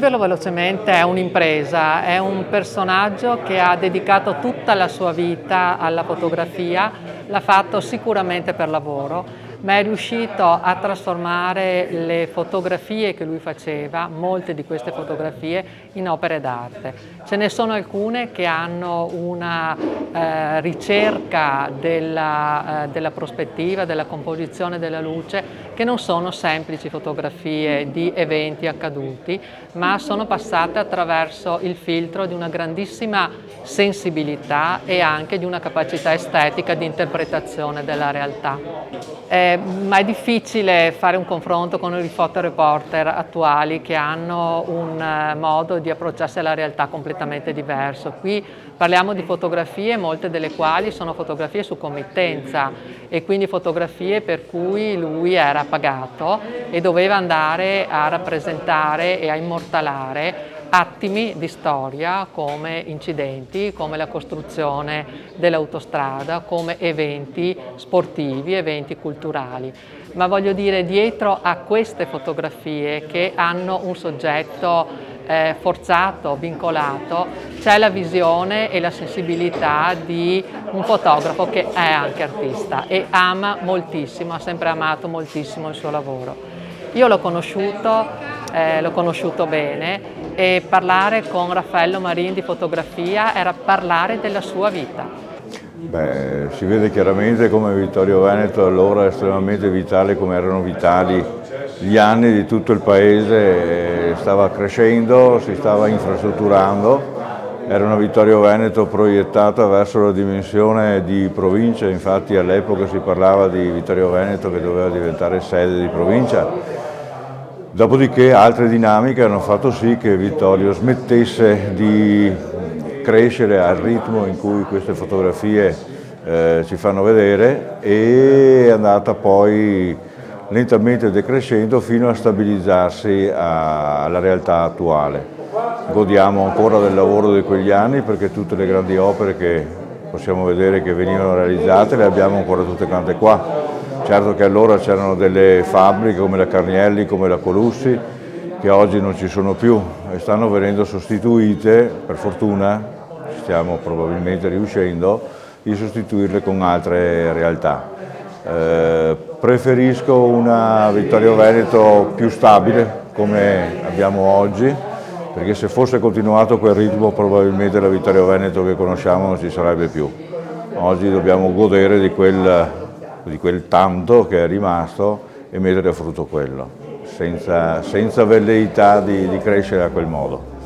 descriverlo velocemente è un'impresa, è un personaggio che ha dedicato tutta la sua vita alla fotografia, l'ha fatto sicuramente per lavoro, ma è riuscito a trasformare le fotografie che lui faceva, molte di queste fotografie, in opere d'arte. Ce ne sono alcune che hanno una ricerca della prospettiva, della composizione della luce, che non sono semplici fotografie di eventi accaduti, ma sono passate attraverso il filtro di una grandissima sensibilità e anche di una capacità estetica di interpretazione della realtà. Ma è difficile fare un confronto con i fotoreporter attuali che hanno un modo di approcciarsi alla realtà completamente diverso. Qui parliamo di fotografie, molte delle quali sono fotografie su committenza e quindi fotografie per cui lui era pagato e doveva andare a rappresentare e a immortalare attimi di storia come incidenti, come la costruzione dell'autostrada, come eventi sportivi, eventi culturali. Ma voglio dire, dietro a queste fotografie che hanno un soggetto forzato, vincolato, c'è la visione e la sensibilità di un fotografo che è anche artista e ama moltissimo, ha sempre amato moltissimo il suo lavoro. Io l'ho conosciuto bene e parlare con Raffaello Marin di fotografia era parlare della sua vita. Beh, si vede chiaramente come Vittorio Veneto allora è estremamente vitale, come erano vitali gli anni di tutto il paese, stava crescendo, si stava infrastrutturando, era una Vittorio Veneto proiettata verso la dimensione di provincia, infatti all'epoca si parlava di Vittorio Veneto che doveva diventare sede di provincia. Dopodiché altre dinamiche hanno fatto sì che Vittorio smettesse di crescere al ritmo in cui queste fotografie ci fanno vedere e è andata poi lentamente decrescendo fino a stabilizzarsi alla realtà attuale. Godiamo ancora del lavoro di quegli anni perché tutte le grandi opere che possiamo vedere che venivano realizzate le abbiamo ancora tutte quante qua. Certo che allora c'erano delle fabbriche come la Carnielli, come la Colussi, che oggi non ci sono più e stanno venendo sostituite, per fortuna, stiamo probabilmente riuscendo, di sostituirle con altre realtà. Preferisco una Vittorio Veneto più stabile, come abbiamo oggi, perché se fosse continuato quel ritmo probabilmente la Vittorio Veneto che conosciamo non ci sarebbe più. Oggi dobbiamo godere di quel tanto che è rimasto e mettere a frutto quello, senza velleità di crescere a quel modo.